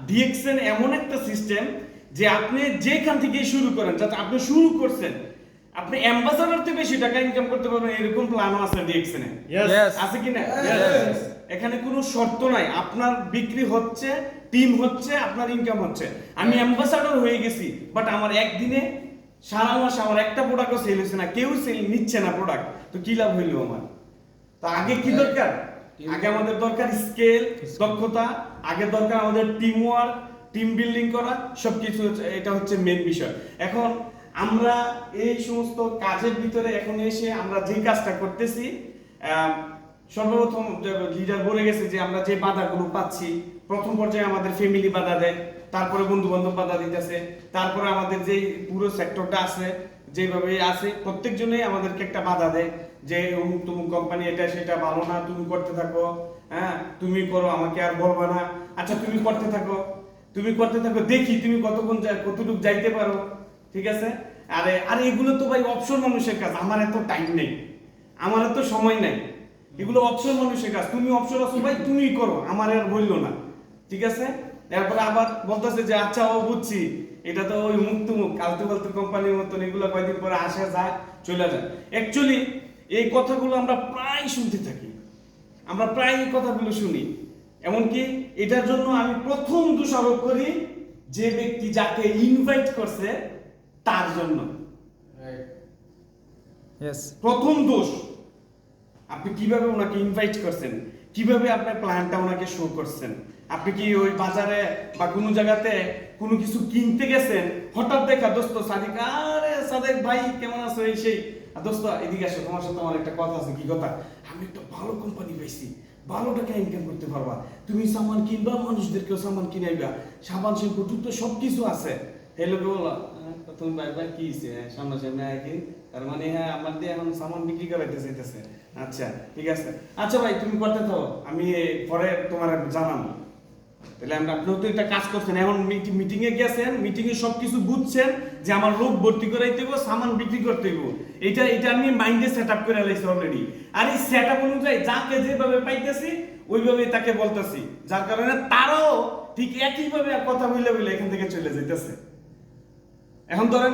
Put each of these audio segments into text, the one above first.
DXN এমন একটা system যে আপনি যেখান থেকে শুরু করেন, যাতে আপনি শুরু করছেন আপনি অ্যাম্বাসাডারতে বেশি টাকা ইনকাম করতে পারবেন, এরকম প্ল্যানও আছে ডিএক্সএন এ। আছে কি না? এখানে কোনো শর্ত নাই, আপনার বিক্রি হচ্ছে, টিম হচ্ছে, আপনার ইনকাম হচ্ছে। আমি অ্যাম্বাসাডর হয়ে গেছি, বাট আমার একদিনে সারা মাস আমার একটা প্রোডাক্টও সেল হচ্ছে না, কেউ সেল নিচ্ছে না প্রোডাক্ট, তো কি লাভ হইলো আমার? তো আগে কি দরকার? আগে আমাদের দরকার স্কেল, দক্ষতা, আগে দরকার আমাদের টিম ওয়ার্ক, টিম বিল্ডিং করা, সবকিছু। এটা হচ্ছে মেন বিষয়। এখন আমরা এই সমস্ত কাজের ভিতরে এখন এসে আমরা যে কাজটা করতেছি, সর্বপ্রথম লিডার বলে গেছে যে আমরা যে বাধাগুলো পাচ্ছি, প্রথম পর্যায়ে আমাদের ফ্যামিলি বাধা দেয়, তারপরে বন্ধু বান্ধব বাধা দিতেছে, তারপরে আমাদের যে পুরো সেক্টরটা আছে যেভাবে আছে প্রত্যেকজনেই আমাদেরকে একটা বাধা দেয় যে অমুক তমুক কোম্পানি এটা সেটা ভালো না, তুমি করতে থাকো, হ্যাঁ তুমি করো, আমাকে আর বলবা না। আচ্ছা তুমি করতে থাকো, তুমি করতে থাকো, দেখি তুমি কতটুকু যাইতে পারো, ঠিক আছে? আরে এগুলো তো ভাই অবসর মানুষের কাজ, আমার এত টাইম নেই, আমার এত সময় নাই, এগুলো অবসর মানুষের কাজ, তুমি অবসর আছো ভাই তুমিই করো, আমার আর বললো না, ঠিক আছে? এরপরে আবার বলতেছে যে আচ্ছা ও বুঝছি, এটা তো ওই মুক্ত মুখ আলতু ফালতু কোম্পানির মতন, এগুলো কয়েকদিন পরে আসে যায় চলে যায়। অ্যাকচুয়ালি এই কথাগুলো আমরা প্রায় শুনতে থাকি, আমরা প্রায় এই কথাগুলো শুনি। এমনকি এটার জন্য আমি প্রথম দোষারোপ করি যে ব্যক্তি যাকে ইনভাইট করছে তার জন্য। প্রথম দোষ, আপনি কিভাবে ওনাকে ইনভাইট করছেন, কিভাবে আপনার প্ল্যানটা ওনাকে শো করছেন। আপনি কি ওই বাজারে বা কোনো জায়গাতে কোনো কিছু কিনতে গেছেন, হঠাৎ দেখা দোস্ত সাদিক, আরে সাদেক ভাই কেমন আছো, এই সেই, দোস্ত এদিকে আসো, তোমার সাথে আমার একটা কথা আছে। কি কথা? আমি একটা ভালো কোম্পানি পাইছি, ভালো টাকা ইনকাম করতে পারবা, তুমি সামান কিনবা, মানুষদেরকেও সামান কিনাইবা, সাবান শ্যাম্পু জুতো সবকিছু আছে। এই লোকে বললো তুমি ভাই কি সামনাসামনি একদিন, তার মানে হ্যাঁ আমার দিয়ে এখন সামান বিক্রি করাইতে চাইতেছে। আচ্ছা ঠিক আছে, আচ্ছা ভাই তুমি করতে থাকো, আমি পরে তোমার জানাবো। তাহলে আপনিও তো একটা কাজ করছেন, এখন মিটিং এ গেছেন, মিটিং এ সবকিছু বুঝছেন যে আমার লোক ভর্তি করাইতে হইব, সামান বিক্রি করতে হইব, এটা আমি মাইন্ডে সেট আপ করে লাইছি অলরেডি। আর এই সেট আপ অনুযায়ী যাকে যেভাবে পাইতেছি ওইভাবে তাকে বলতেছি, যার কারণে তারাও ঠিক একইভাবে কথা বলে এখান থেকে চলে যেতেছে। এখন ধরেন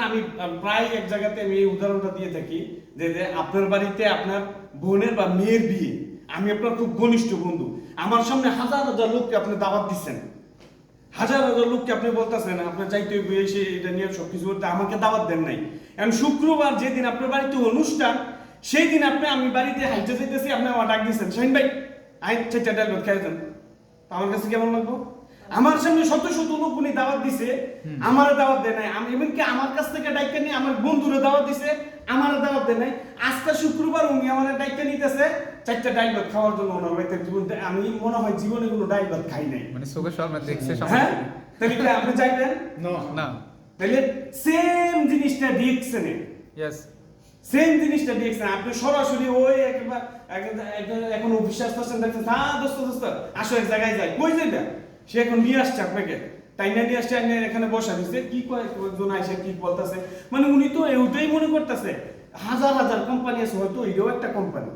আমি প্রায় এক জায়গাতে আমি এই উদাহরণটা দিয়ে থাকি যে আপনার বাড়িতে আপনার বোনের বা মেয়ের বিয়ে, আমি আপনার খুব ঘনিষ্ঠ বন্ধু, আমার সামনে হাজার হাজার লোককে আপনি দাওয়াত দিচ্ছেন, হাজার হাজার লোককে আপনি বলতেছেন আপনার চাইতে এসে এটা নিয়ে সবকিছু করতে, আমাকে দাওয়াত দেন নাই। এখন শুক্রবার যেদিন আপনার বাড়িতে অনুষ্ঠান, সেই দিন আমি বাড়িতে হাইটে যাইতেছি, আপনি আমার ডাক দিচ্ছেন, শাহিন ভাই আই চারটা ডাল ভাত খাইছেন, আমার কাছে কেমন লাগবো? আমার সামনে শত শত লোক উনি দাওয়াত দিছে, আমারে দাওয়াত দেয় নাই। আমি এমনকি আমার কাছ থেকে দায়িত্ব নিয়ে আমার বন্ধুরে দাওয়াত দিছে, আমারে দাওয়াত দেয় নাই। আজকে শুক্রবার উনি আমার দায়িত্ব নিতেছে চারটা ডাল ভাত খাওয়ার জন্য। ওনার বাড়িতে আমি মনে হয় জীবনে কোনো ডাল ভাত খাই নাই, মানে চোখের সামনে দেখছে। হ্যাঁ, তাহলে কি আপনি চাইবেন না? তাহলে সেম জিনিসটা ডিএক্সএনে, সেম জিনিসটা ডিএক্সএন আপনি সরাসরি ওই এখন অফিসে আসতেছেন, দেখছেন হ্যাঁ দোস্ত আসো এক জায়গায় যাই, কই যাইবা? সে এখন নিয়ে আসছে আপনাকে, তাই না নিয়ে আসছে, এখানে বসা দিচ্ছে, কি কয়েকজন আইসে কি বলতেছে, মানে উনি তো ওইটাই মনে করতেছে হাজার হাজার কোম্পানি আছে, হয়তো এইটাও একটা কোম্পানি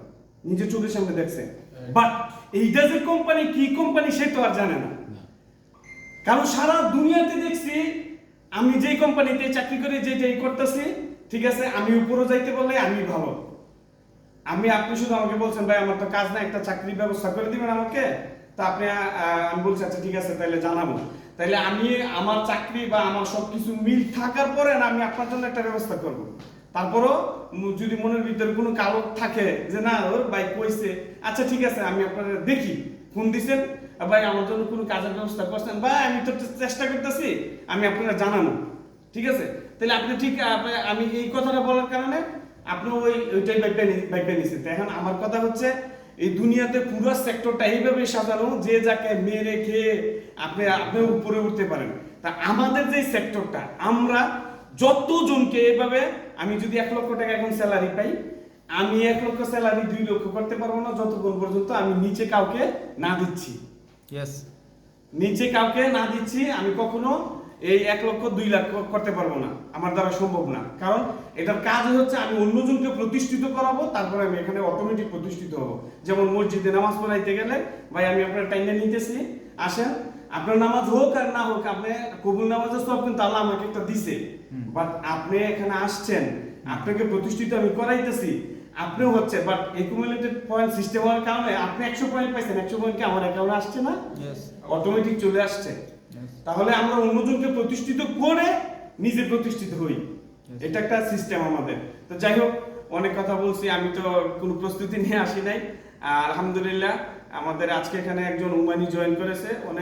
নিজে চোখের সামনে দেখছে, বাট এইটা যে কোম্পানি কি কোম্পানি সে তো আর জানে না। কারণ সারা দুনিয়াতে দেখছি আমি যেই কোম্পানিতে চাকরি করে যেটাই করতেছি, ঠিক আছে, আমি উপরে যাইতে বললে আমি ভালো, আপনি শুধু আমাকে বলছেন ভাই আমার তো কাজ না, একটা চাকরির ব্যবস্থা করে দিবেন আমাকে, তা আপনি আমি বলছি আচ্ছা ঠিক আছে তাহলে জানাবো। তাহলে আমি আমার চাকরি বা আমার সবকিছু মিল থাকার পরে আমি আপনার জন্য একটা ব্যবস্থা করব। তারপরও যদি মনের ভিতরে কোনো কালো থাকে যে না ওর ভাই কইছে, আচ্ছা ঠিক আছে আমি আপনারা দেখি ফোন দিছেন ভাই আমার জন্য কোনো কাজের ব্যবস্থা করছেন ভাই, আমি তো চেষ্টা করতেছি, আমি আপনারা জানানো, ঠিক আছে? তাহলে আপনি ঠিক আমি এই কথাটা বলার কারণে আপনি ওইটাই বাইকটা নিছেন। এখন আমার কথা হচ্ছে এই দুনিয়াতে পুরো সেক্টরটা এইভাবে সাজানো যে যাকে মেরে খেয়ে আপনি উপরে উঠতে পারেন। তা আমাদের যে সেক্টরটা, আমরা যতজনকে এভাবে, আমি যদি 1 লক্ষ টাকা এখন স্যালারি পাই, আমি 1 লক্ষ স্যালারি 2 লক্ষ করতে পারবো না যতক্ষণ পর্যন্ত আমি নিচে কাউকে না দিচ্ছি। নিচে কাউকে না দিচ্ছি আমি কখনো এই 1 লক্ষ 2 লাখ করতে পারবো না, আমার দ্বারা সম্ভব না। কারণ এটার কাজ হচ্ছে আমি অন্যজনকে প্রতিষ্ঠিত করাবো, তারপরে আমি এখানে অটোমেটিক প্রতিষ্ঠিত হবো। যেমন মসজিদে নামাজ পড়াইতে গেলে ভাই আমি আপনার টাইমে নিতেছি, আসেন, আপনার নামাজ হোক আর না হোক, আপনি কবুল নামাজের সব কিন্তু আল্লাহ আমাকে একটা দিছে, বাট আপনি এখানে আসছেন, আপনাকে প্রতিষ্ঠিত আমি করাইতেছি, আপনিও হচ্ছে, বাট একুমুলেটেড পয়েন্ট সিস্টেম হওয়ার কারণে আপনি 100 পয়েন্ট পাইছেন, 100 পয়েন্ট কি আমার অ্যাকাউন্টে আসছে না? অটোমেটিক চলে আসছে। তাহলে আমরা অন্যজনকে প্রতিষ্ঠিত করে নিজে প্রতিষ্ঠিত হই, এটা একটা সিস্টেম আমাদের। তো যাই হোক, অনেক কথা বলছি, আমি তো কোনো প্রস্তুতি নিয়ে আসি নাই। আর আলহামদুলিল্লাহ আমাদের আজকে এখানে একজন উমানি জয়েন করেছে, অনেক